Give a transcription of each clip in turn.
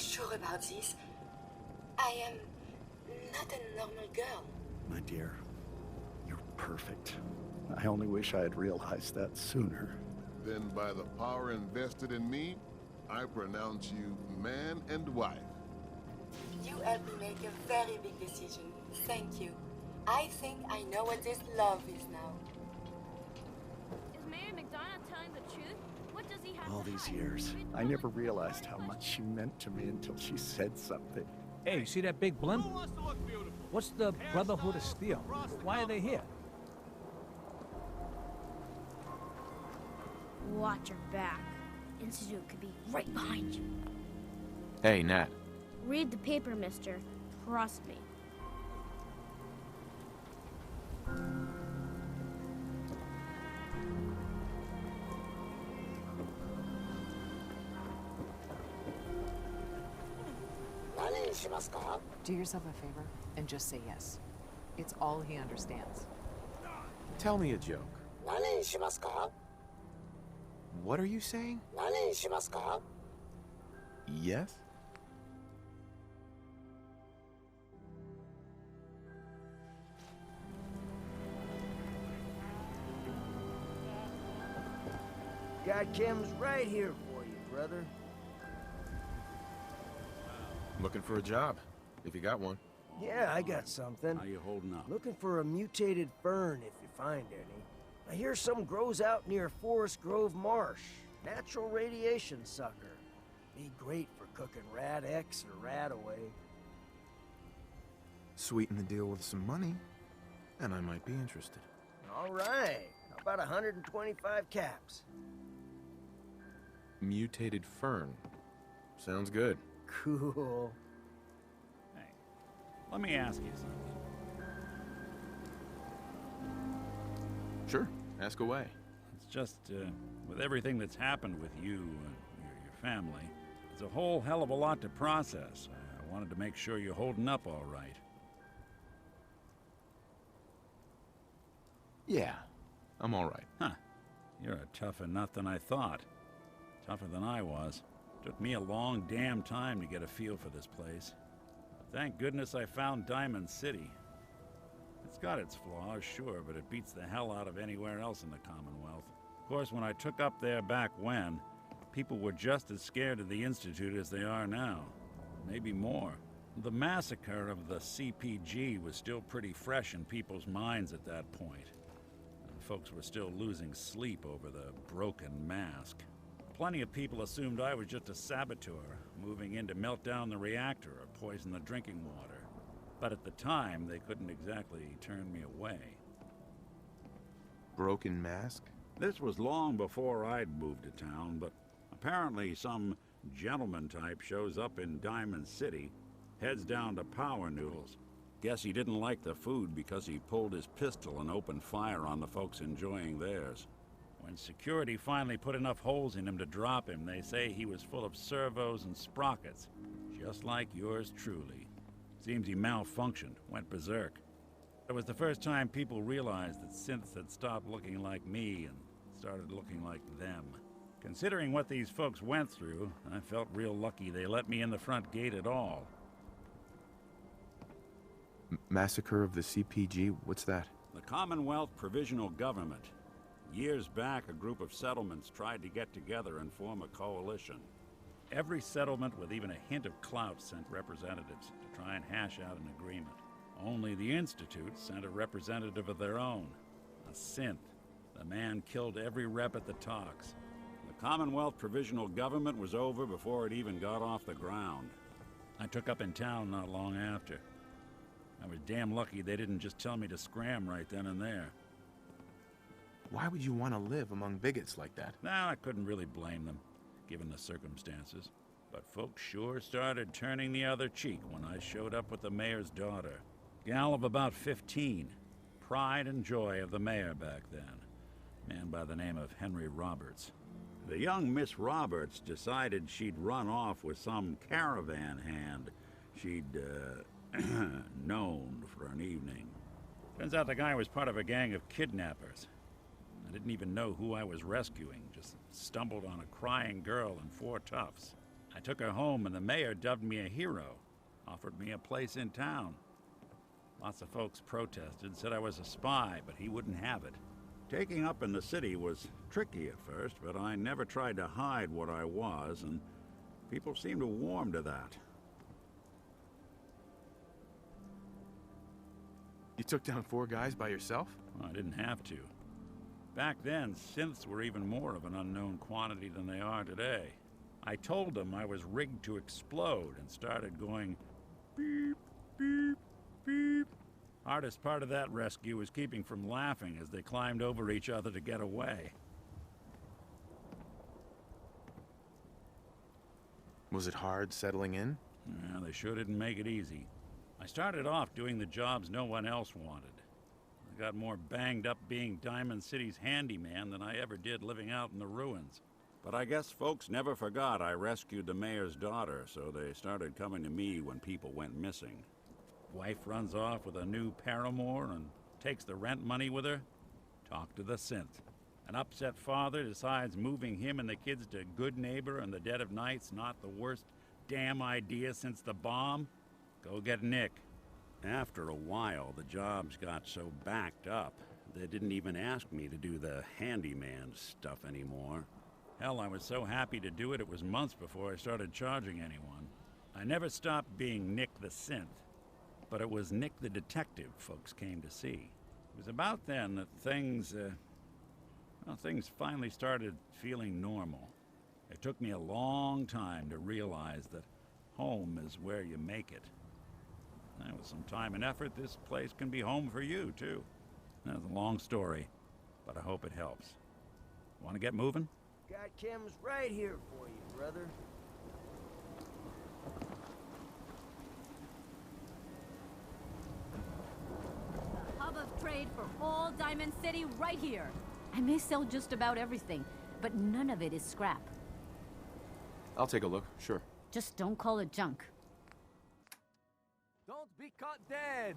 sure about this? I am not a normal girl. My dear, you're perfect. I only wish I had realized that sooner. Then by the power invested in me, I pronounce you man and wife. You helped me make a very big decision. Thank you. I think I know what this love is now. Is Mayor McDonough telling the truth? What does he have All to these hide? years, I never realized how much she meant to me until she said something. Hey, you see that big blimp? What's the Brotherhood of Steel? Why are they here? Watch your back. Institute could be right behind you. Hey, Nat. Read the paper, mister. Trust me. Do yourself a favor and just say yes. It's all he understands. Tell me a joke. What are you saying? Yes? Got chems right here for you, brother. Looking for a job, if you got one. Yeah, I got something. How you holding up? Looking for a mutated fern if you find any. I hear some grows out near Forest Grove Marsh. Natural radiation sucker. Be great for cooking rat X or rat away. Sweeten the deal with some money, and I might be interested. All right. How about 125 caps? Mutated fern. Sounds good. Cool. Hey, let me ask you something. Sure, ask away. It's just, with everything that's happened with you and your family, it's a whole hell of a lot to process. I wanted to make sure you're holding up all right. Yeah, I'm all right. Huh. You're a tougher nut than I thought. Tougher than I was. Took me a long damn time to get a feel for this place. But thank goodness I found Diamond City. It's got its flaws, sure, but it beats the hell out of anywhere else in the Commonwealth. Of course, when I took up there back when, people were just as scared of the Institute as they are now. Maybe more. The massacre of the CPG was still pretty fresh in people's minds at that point. And folks were still losing sleep over the broken mask. Plenty of people assumed I was just a saboteur, moving in to melt down the reactor or poison the drinking water. But at the time, they couldn't exactly turn me away. Broken mask? This was long before I'd moved to town, but apparently some gentleman type shows up in Diamond City, heads down to Power Noodles. Guess he didn't like the food because he pulled his pistol and opened fire on the folks enjoying theirs. When security finally put enough holes in him to drop him, they say he was full of servos and sprockets, just like yours truly. Seems he malfunctioned, went berserk. It was the first time people realized that synths had stopped looking like me and started looking like them. Considering what these folks went through, I felt real lucky they let me in the front gate at all. Massacre of the CPG? What's that? The Commonwealth Provisional Government. Years back, a group of settlements tried to get together and form a coalition. Every settlement with even a hint of clout sent representatives to try and hash out an agreement. Only the Institute sent a representative of their own, a synth. The man killed every rep at the talks. The Commonwealth Provisional Government was over before it even got off the ground. I took up in town not long after. I was damn lucky they didn't just tell me to scram right then and there. Why would you want to live among bigots like that? No, I couldn't really blame them, given the circumstances. But folks sure started turning the other cheek when I showed up with the mayor's daughter. Gal of about 15. Pride and joy of the mayor back then. Man by the name of Henry Roberts. The young Miss Roberts decided she'd run off with some caravan hand she'd, known for an evening. Turns out the guy was part of a gang of kidnappers. I didn't even know who I was rescuing, just stumbled on a crying girl and 4 toughs. I took her home and the mayor dubbed me a hero, offered me a place in town. Lots of folks protested, said I was a spy, but he wouldn't have it. Taking up in the city was tricky at first, but I never tried to hide what I was, and people seemed to warm to that. You took down 4 guys by yourself? Well, I didn't have to. Back then, synths were even more of an unknown quantity than they are today. I told them I was rigged to explode and started going beep, beep, beep. Hardest part of that rescue was keeping from laughing as they climbed over each other to get away. Was it hard settling in? Yeah, they sure didn't make it easy. I started off doing the jobs no one else wanted. I got more banged up being Diamond City's handyman than I ever did living out in the ruins. But I guess folks never forgot I rescued the mayor's daughter, so they started coming to me when people went missing. Wife runs off with a new paramour and takes the rent money with her. Talk to the synth. An upset father decides moving him and the kids to Goodneighbor in the dead of night's not the worst damn idea since the bomb. Go get Nick. After a while, the jobs got so backed up, they didn't even ask me to do the handyman stuff anymore. Hell, I was so happy to do it, it was months before I started charging anyone. I never stopped being Nick the synth, but it was Nick the detective folks came to see. It was about then that things finally started feeling normal. It took me a long time to realize that home is where you make it. And with some time and effort, this place can be home for you, too. That's a long story, but I hope it helps. Want to get moving? Got chems right here for you, brother. The hub of trade for all Diamond City right here. I may sell just about everything, but none of it is scrap. I'll take a look, sure. Just don't call it junk. Don't be caught dead.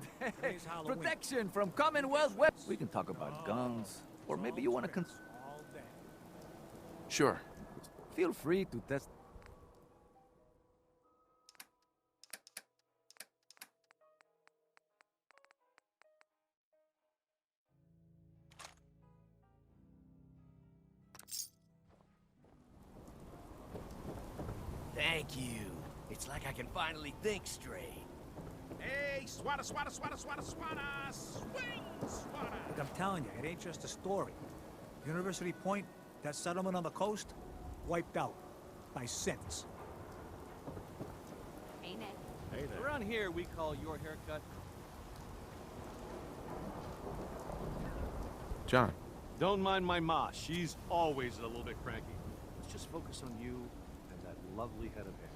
Protection from Commonwealth web. We can talk about guns, or maybe you want to Sure. Feel free to test. Thank you. It's like I can finally think straight. Hey, swata, swata, swata, swata, swata! Swing, swata! Look, I'm telling you, it ain't just a story. University Point, that settlement on the coast, wiped out by synths. Hey, Nick. Hey there. Around here, we call your haircut. John. Don't mind my ma. She's always a little bit cranky. Let's just focus on you and that lovely head of hair.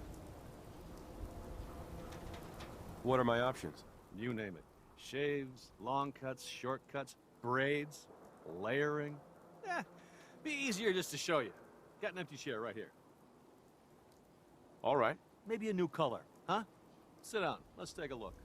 What are my options? You name it. Shaves, long cuts, short cuts, braids, layering. Be easier just to show you. Got an empty chair right here. All right. Maybe a new color, huh? Sit down. Let's take a look.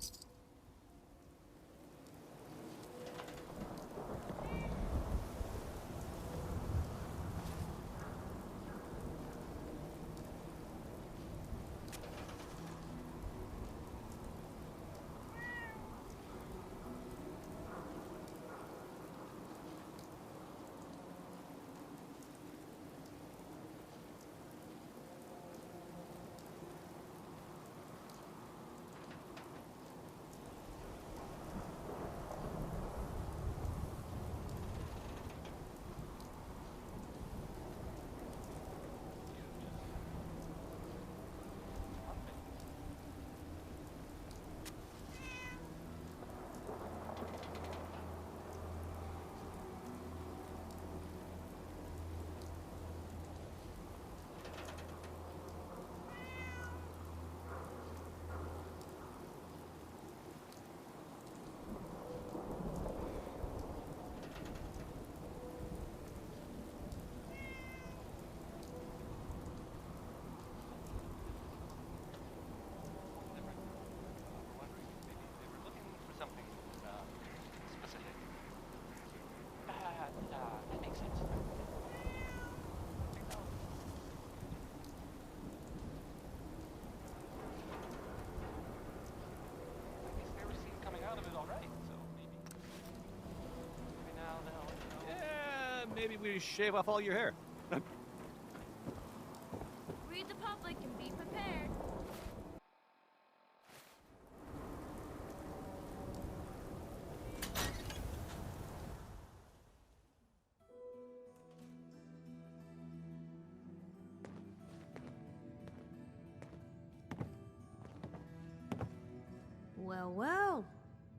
maybe we shave off all your hair. Read the public and be prepared. Well, well.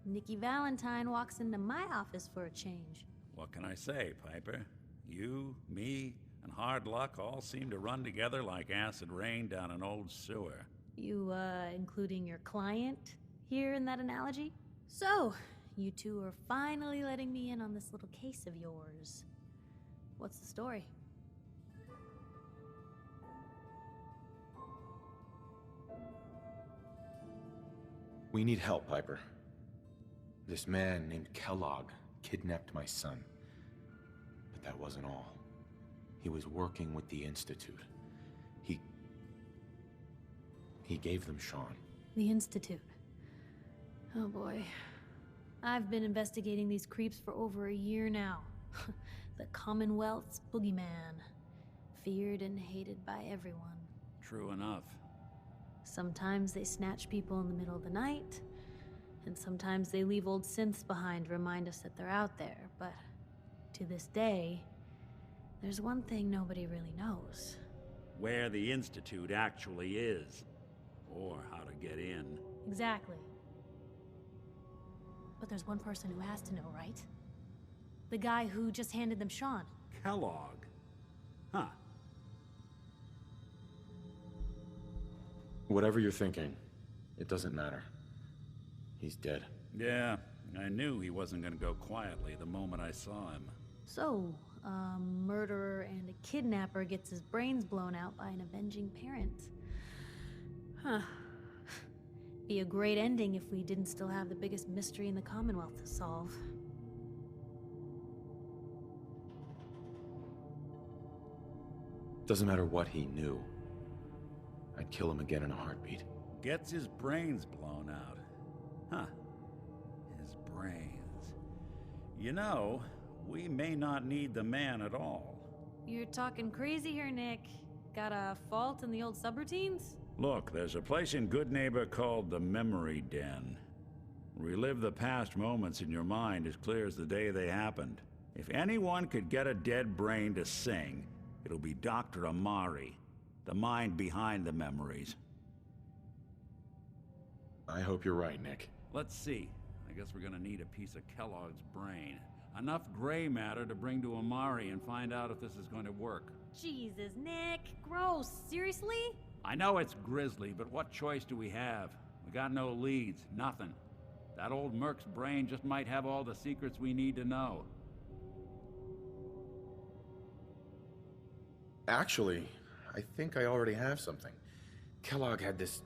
Nikki Valentine walks into my office for a change. What can I say, Piper? You, me, and hard luck all seem to run together like acid rain down an old sewer. You, including your client here in that analogy? So, you two are finally letting me in on this little case of yours. What's the story? We need help, Piper. This man named Kellogg kidnapped my son. But that wasn't all. He was working with the Institute. He gave them Sean. The Institute. Oh boy. I've been investigating these creeps for over a year now. The Commonwealth's boogeyman. Feared and hated by everyone. True enough. Sometimes they snatch people in the middle of the night, and sometimes they leave old synths behind to remind us that they're out there, but to this day, there's one thing nobody really knows. Where the Institute actually is. Or how to get in. Exactly. But there's one person who has to know, right? The guy who just handed them Sean. Kellogg. Huh. Whatever you're thinking, it doesn't matter. He's dead. Yeah, I knew he wasn't gonna go quietly the moment I saw him. So, a murderer and a kidnapper gets his brains blown out by an avenging parent. Huh. Be a great ending if we didn't still have the biggest mystery in the Commonwealth to solve. Doesn't matter what he knew. I'd kill him again in a heartbeat. Gets his brains blown out. Huh. His brains. You know, we may not need the man at all. You're talking crazy here, Nick. Got a fault in the old subroutines? Look, there's a place in Goodneighbor called the Memory Den. Relive the past moments in your mind as clear as the day they happened. If anyone could get a dead brain to sing, it'll be Dr. Amari, the mind behind the memories. I hope you're right, Nick. Let's see. I guess we're gonna need a piece of Kellogg's brain. Enough gray matter to bring to Amari and find out if this is going to work. Jesus, Nick. Gross. Seriously? I know it's grisly, but what choice do we have? We got no leads, nothing. That old Merc's brain just might have all the secrets we need to know. Actually, I think I already have something. Kellogg had this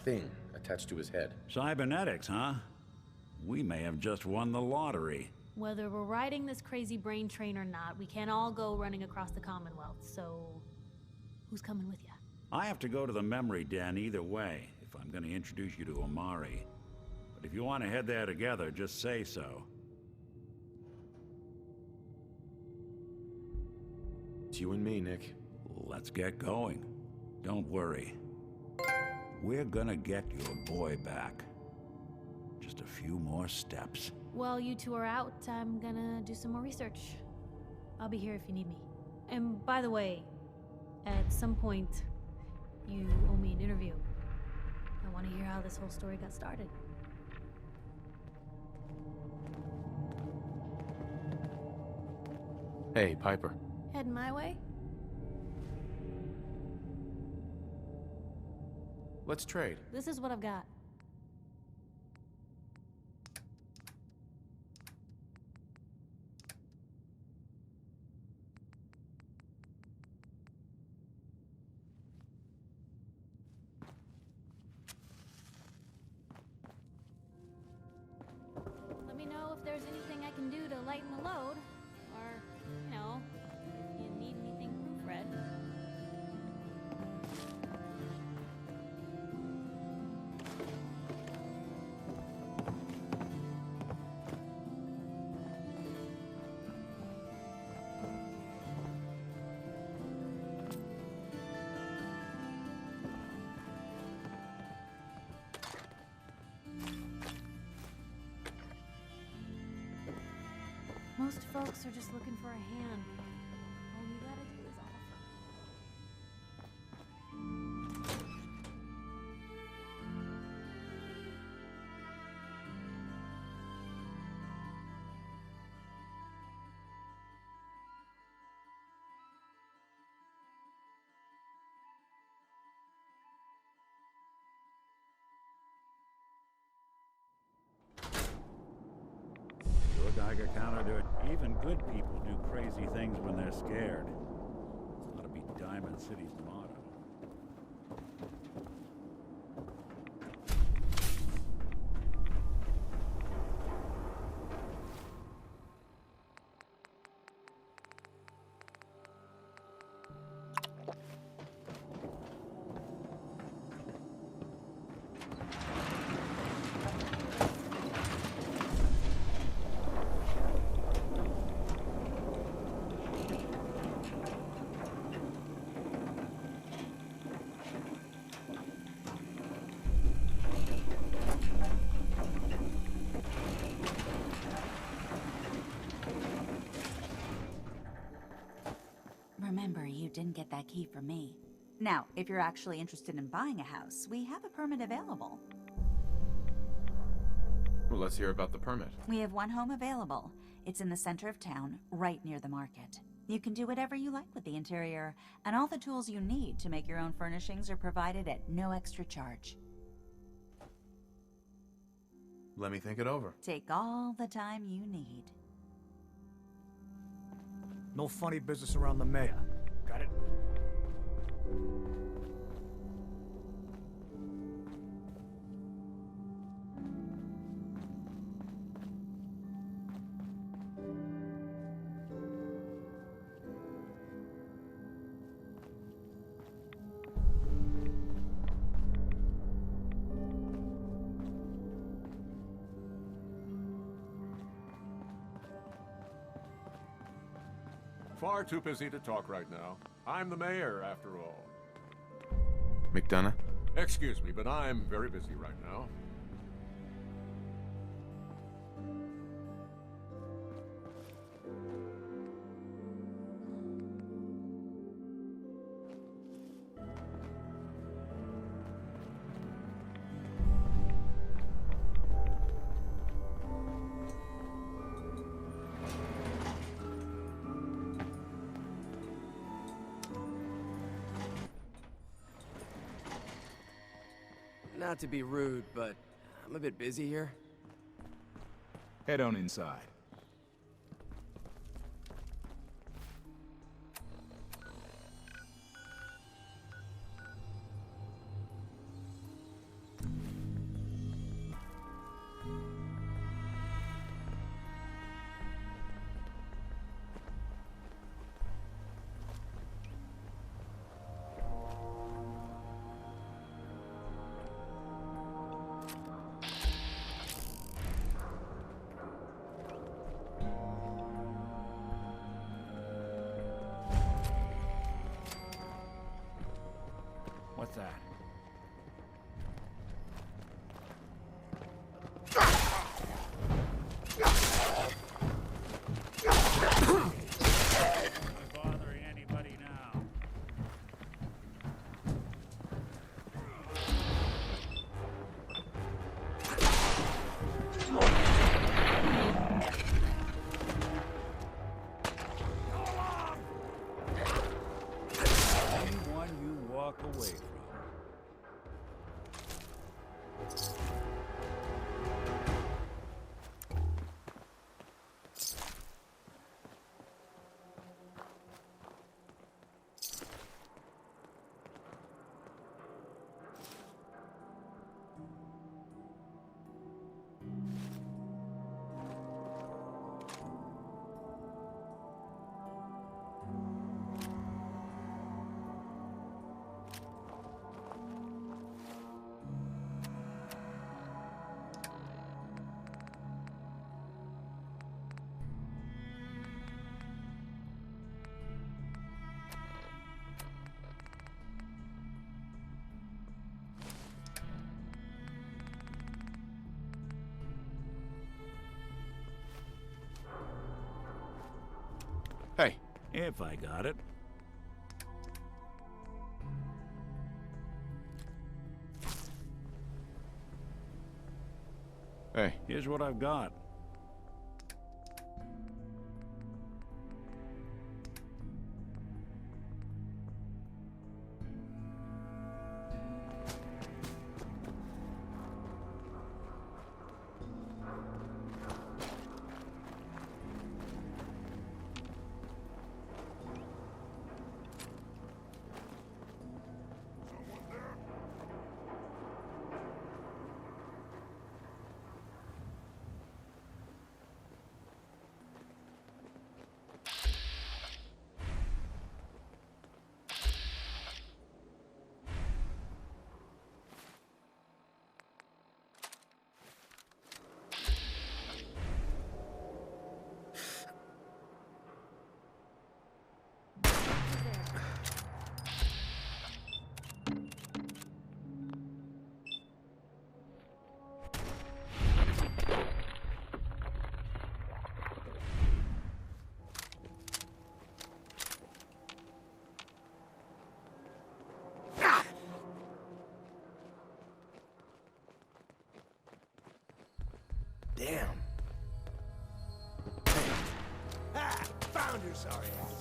thing attached to his head. Cybernetics, huh? We may have just won the lottery. Whether we're riding this crazy brain train or not, we can't all go running across the Commonwealth, so who's coming with you? I have to go to the Memory Den either way, if I'm going to introduce you to Amari. But if you want to head there together, just say so. It's you and me, Nick. Let's get going. Don't worry. We're gonna get your boy back. Just a few more steps. While you two are out, I'm gonna do some more research. I'll be here if you need me. And by the way, at some point, you owe me an interview. I want to hear how this whole story got started. Hey, Piper. Heading my way? Let's trade. This is what I've got. Let me know if there's anything I can do to lighten the load, or, you know, if you need anything proofread. Most folks are just looking for a hand. All you gotta do is offer. Do a Geiger counter to it. Even good people do crazy things when they're scared. Ought to be Diamond City's motto. Remember, you didn't get that key from me. Now, if you're actually interested in buying a house, we have a permit available. Well, let's hear about the permit. We have one home available. It's in the center of town, right near the market. You can do whatever you like with the interior, and all the tools you need to make your own furnishings are provided at no extra charge. Let me think it over. Take all the time you need. No funny business around the mayor. Got it? Far too busy to talk right now. I'm the mayor, after all. McDonough? Excuse me, but I'm very busy right now. Not to be rude, but I'm a bit busy here. Head on inside. What's that? Bothering anybody now? Anyone you walk away from. Hey. If I got it. Hey. Here's what I've got. Damn. Ha! Found her, sorry ass.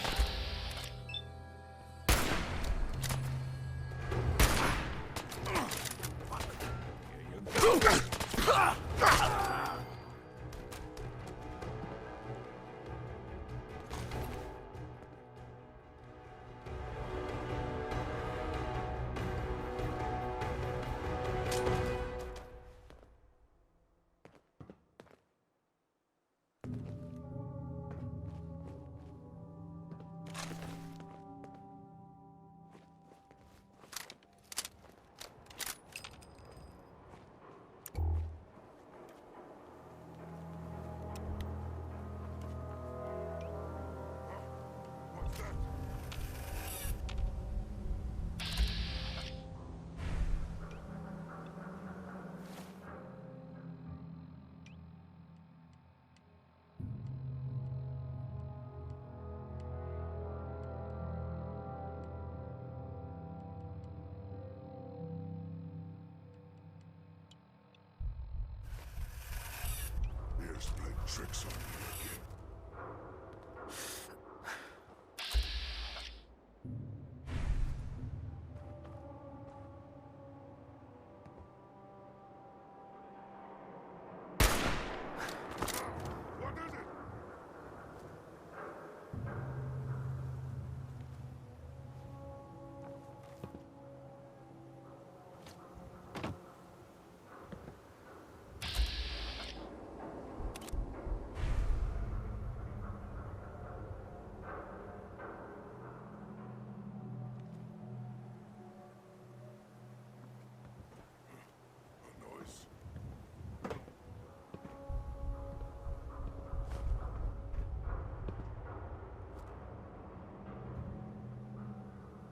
Here's playing tricks on me again.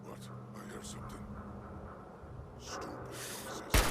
What is it? I hear something. Stupid noises.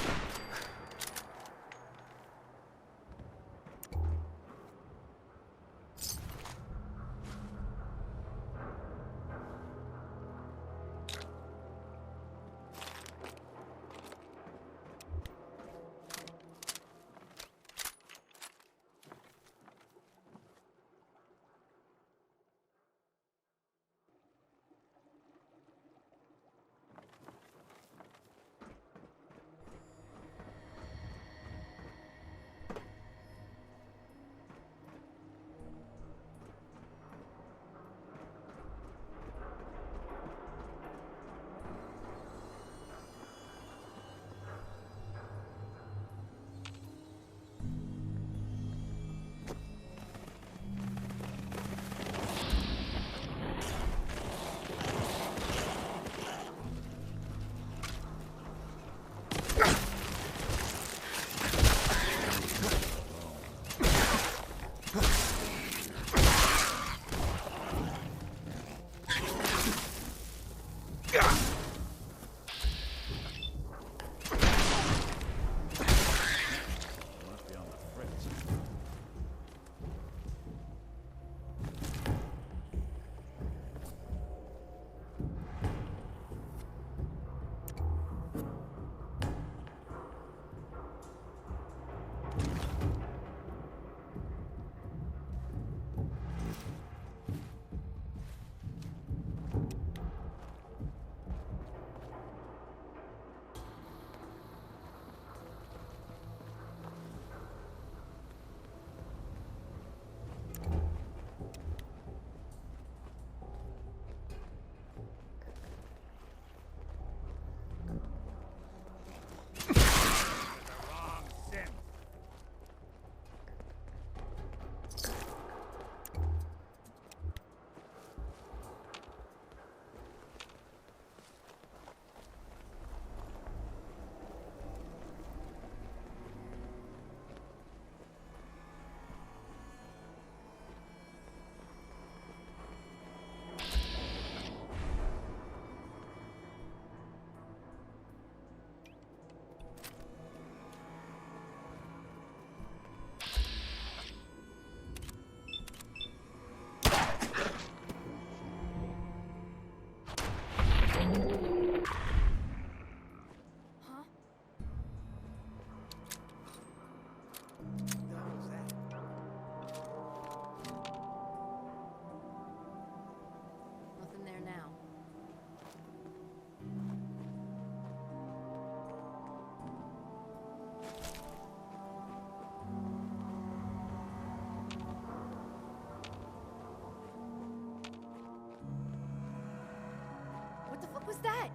that?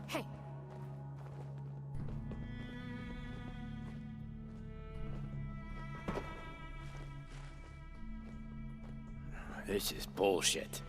Hey. This is bullshit.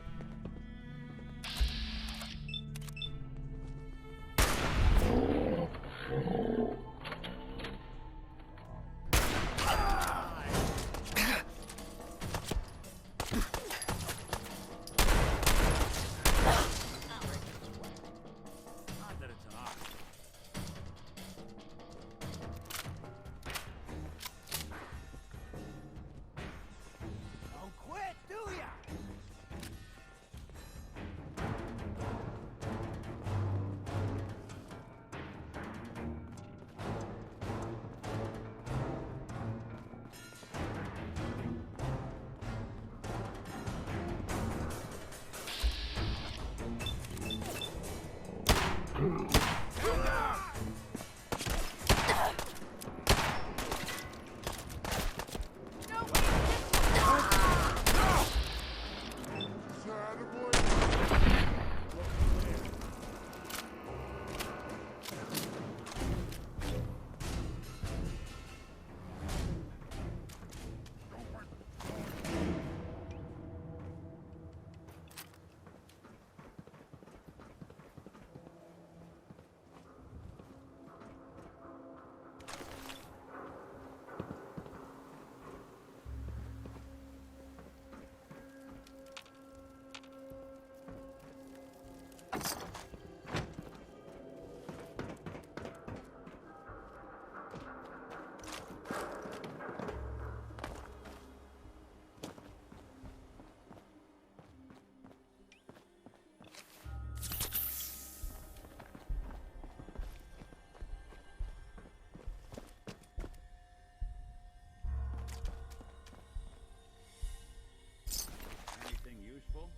Useful?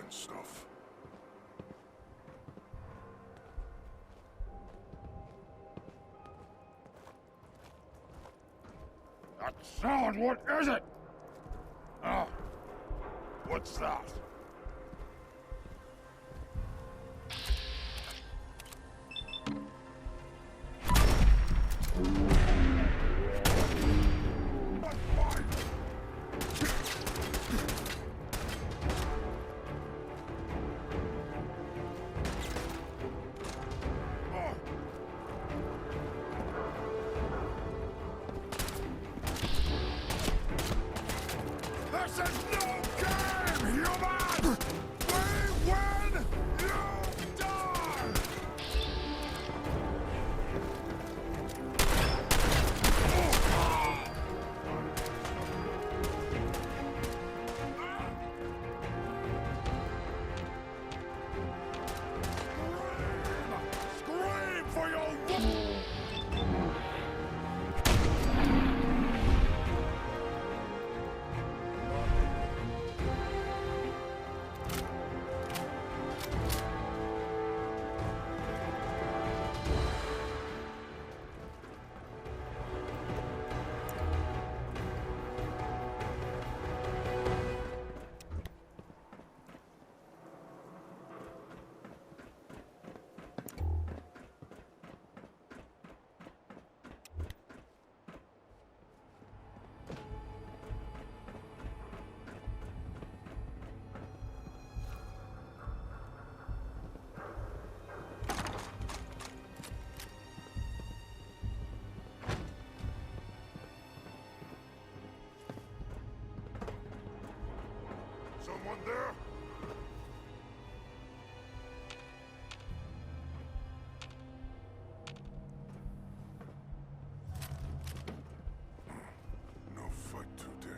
Stuff. That sound, what is it? Oh, what's that? This is no game, human! We win, you die! Scream for your... Someone there? No fight today.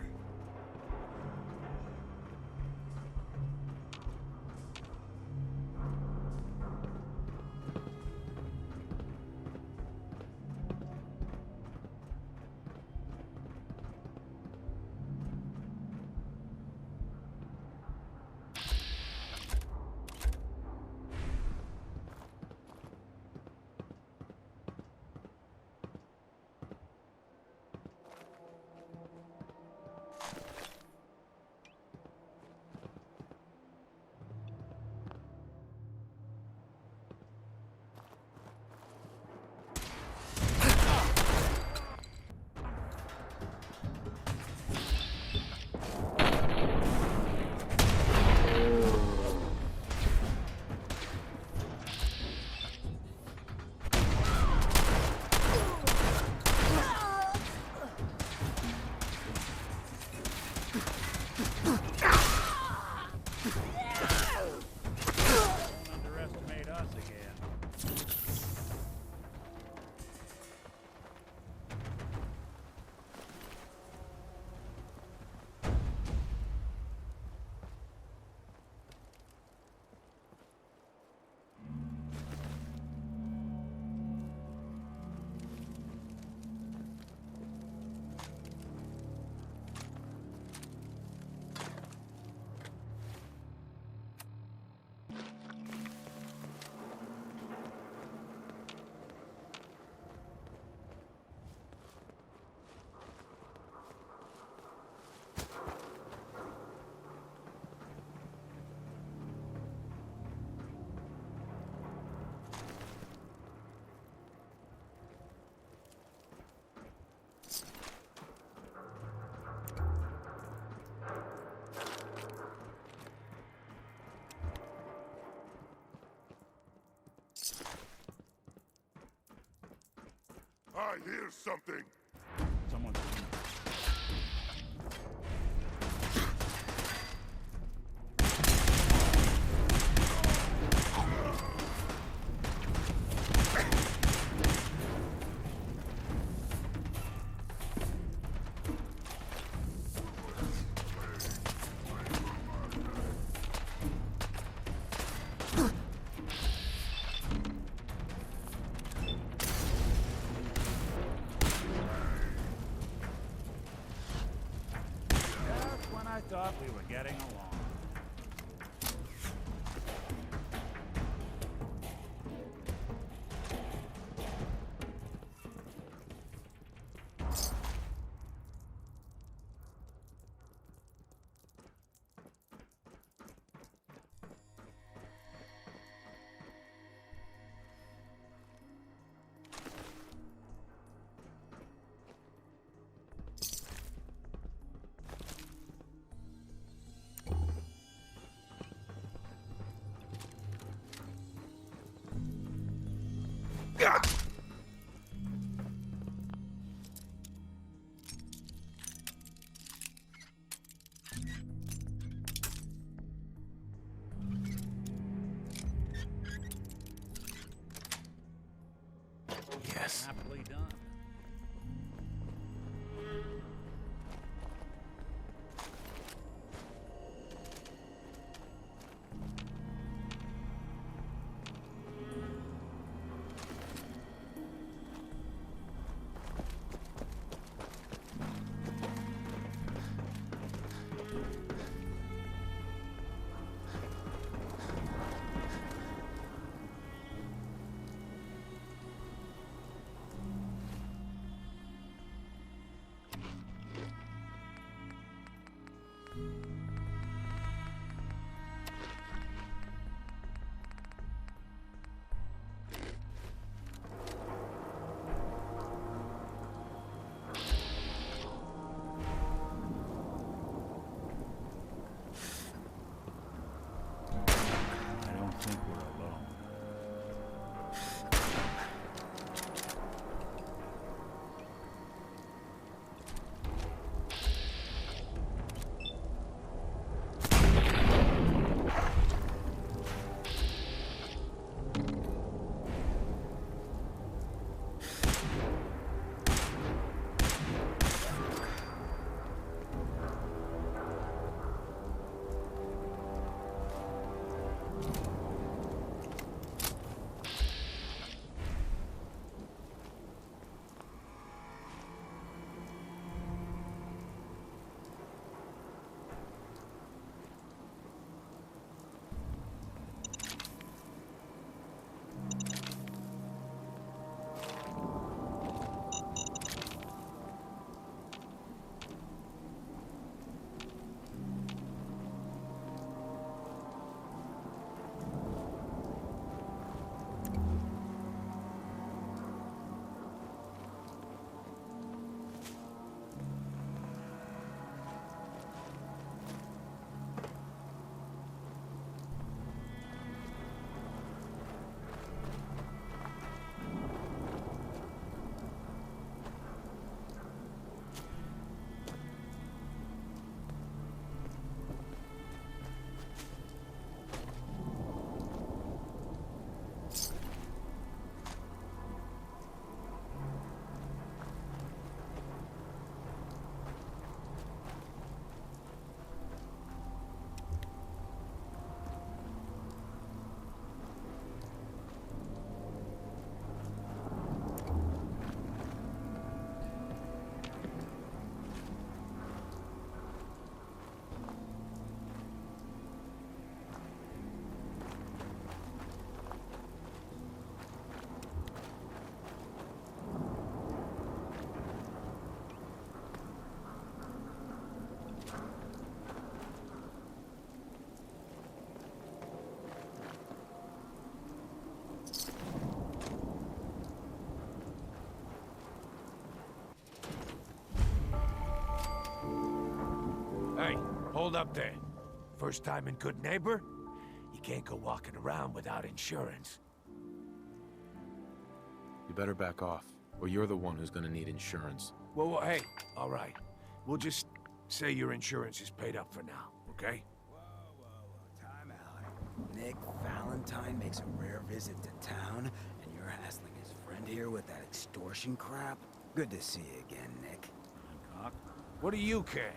I hear something. Someone's thought we were getting along. Yes. Happily done. Hey, hold up there. First time in Goodneighbor? You can't go walking around without insurance. You better back off, or you're the one who's gonna need insurance. Well, hey, all right. We'll just say your insurance is paid up for now, okay? Time out. Nick Valentine makes a rare visit to town, and you're hassling his friend here with that extortion crap? Good to see you again, Nick. Hancock? What do you care?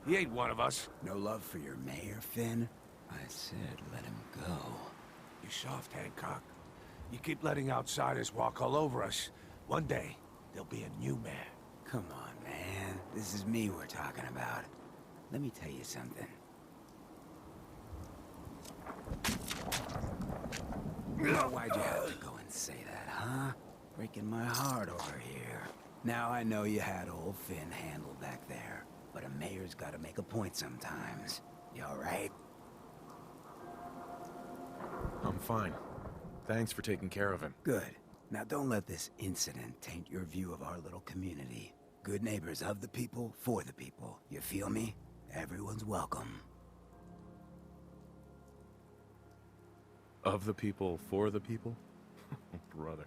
He ain't one of us. No love for your mayor, Finn? I said let him go. You soft, Hancock. You keep letting outsiders walk all over us. One day, there'll be a new mayor. Come on, man. This is me we're talking about. Let me tell you something. Why'd you have to go and say that, huh? Breaking my heart over here. Now I know you had old Finn handled back there, but a mayor's gotta make a point sometimes. You alright? I'm fine. Thanks for taking care of him. Good. Now don't let this incident taint your view of our little community. Good neighbors of the people, for the people. You feel me? Everyone's welcome. Of the people, for the people? Brother.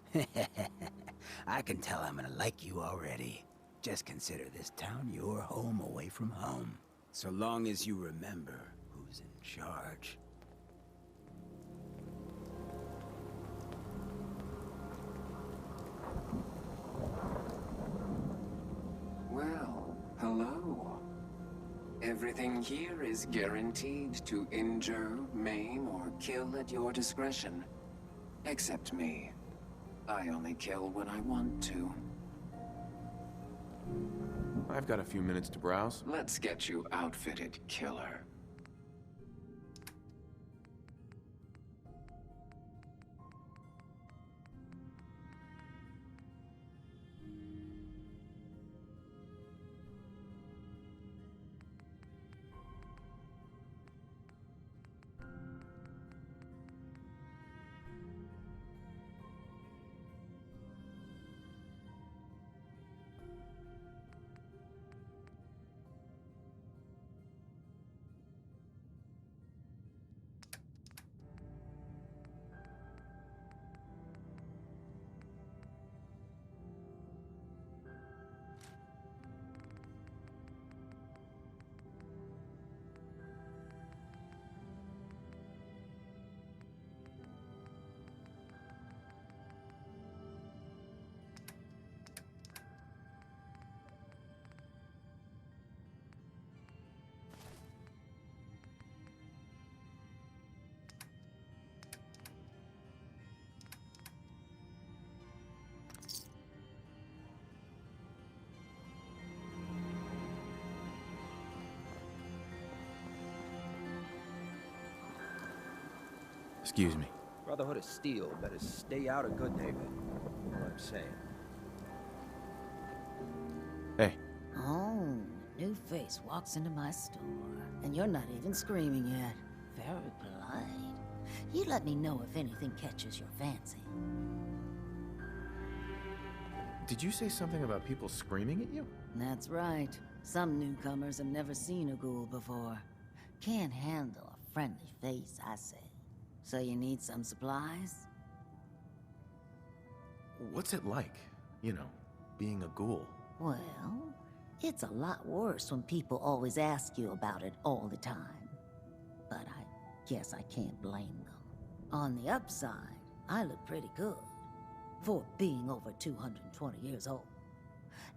I can tell I'm gonna like you already. Just consider this town your home away from home. So long as you remember who's in charge. Well, hello. Everything here is guaranteed to injure, maim, or kill at your discretion. Except me. I only kill when I want to. I've got a few minutes to browse. Let's get you outfitted, killer. Excuse me. Brotherhood of Steel better stay out of Goodneighbor. You know what I'm saying? Hey. Oh, new face walks into my store, and you're not even screaming yet. Very polite. You let me know if anything catches your fancy. Did you say something about people screaming at you? That's right. Some newcomers have never seen a ghoul before. Can't handle a friendly face, I say. So you need some supplies? What's it like, you know, being a ghoul? Well, it's a lot worse when people always ask you about it all the time. But I guess I can't blame them. On the upside, I look pretty good for being over 220 years old.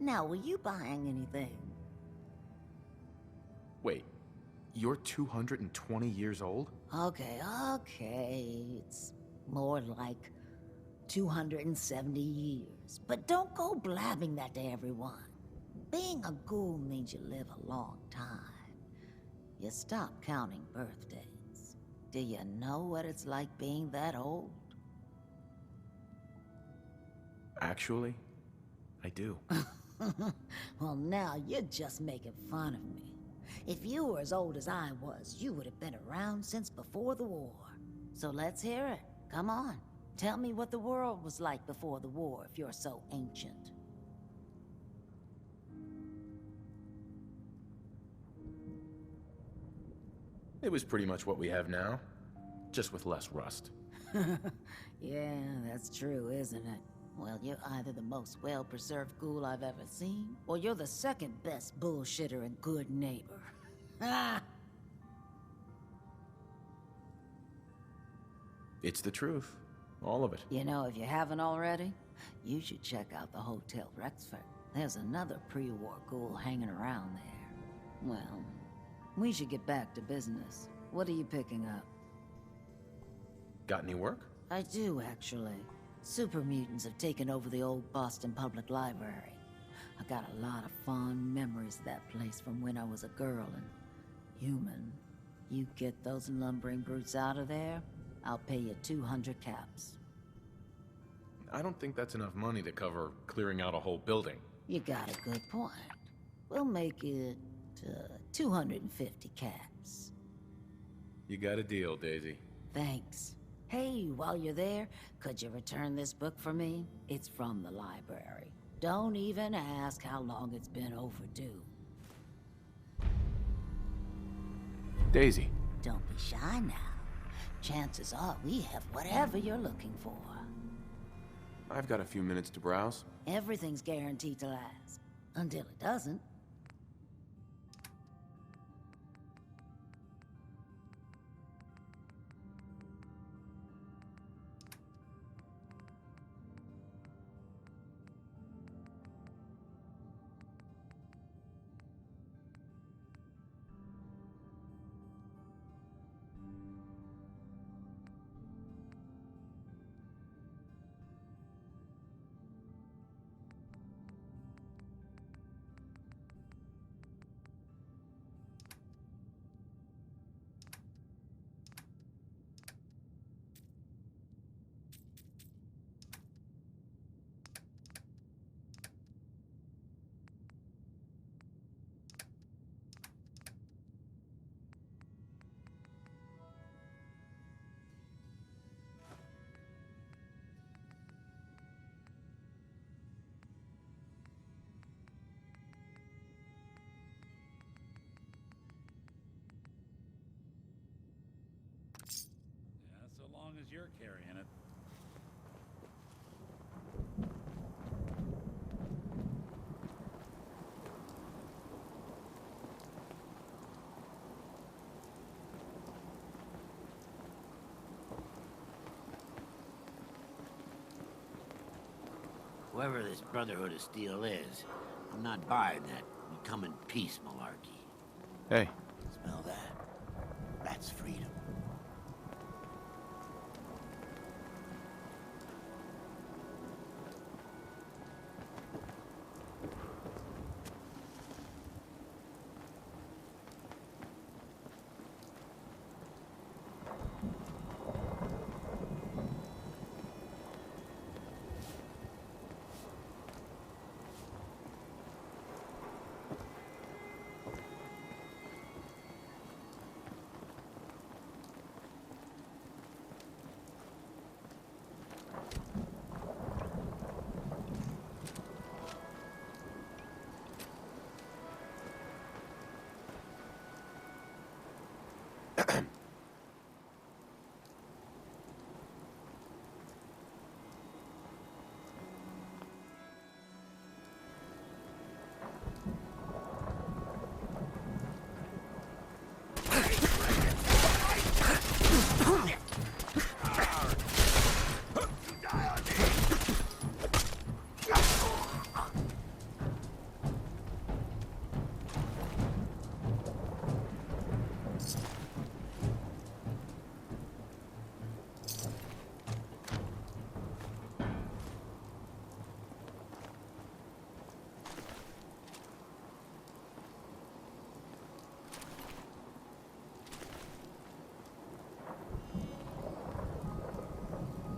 Now, were you buying anything? Wait, you're 220 years old? Okay. It's more like 270 years. But don't go blabbing that to everyone. Being a ghoul means you live a long time. You stop counting birthdays. Do you know what it's like being that old? Actually, I do. Well, now you're just making fun of me. If you were as old as I was, you would have been around since before the war. So let's hear it. Come on. Tell me what the world was like before the war if you're so ancient. It was pretty much what we have now, just with less rust. Yeah, that's true, isn't it? Well, you're either the most well-preserved ghoul I've ever seen, or you're the second best bullshitter and good neighbor. Ah! It's the truth. All of it. You know, if you haven't already, you should check out the Hotel Rexford. There's another pre-war ghoul hanging around there. Well, we should get back to business. What are you picking up? Got any work? I do, actually. Super mutants have taken over the old Boston Public Library. I got a lot of fond memories of that place from when I was a girl and human. You get those lumbering brutes out of there, I'll pay you 200 caps. I don't think that's enough money to cover clearing out a whole building. You got a good point. We'll make it 250 caps. You got a deal, Daisy. Thanks. Hey, while you're there, could you return this book for me? It's from the library. Don't even ask how long it's been overdue. Daisy. Don't be shy now. Chances are we have whatever you're looking for. I've got a few minutes to browse. Everything's guaranteed to last. Until it doesn't. So long as you're carrying it. Whoever this Brotherhood of Steel is, I'm not buying that we come in peace malarkey. Hey. Smell that? That's freedom.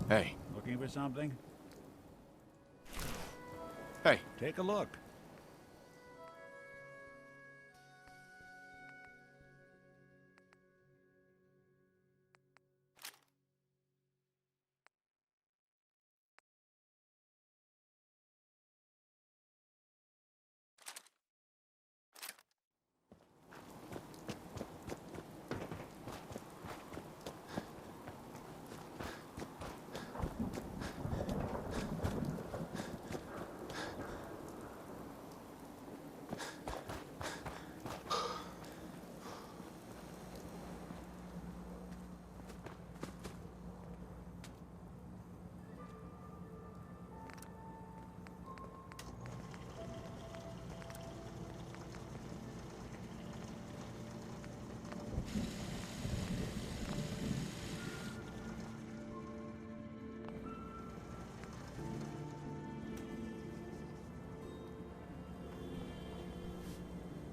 Hey. Looking for something? Hey. Take a look.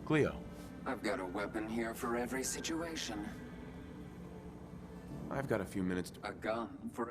Cleo. I've got a weapon here for every situation. I've got a few minutes to... A gun for...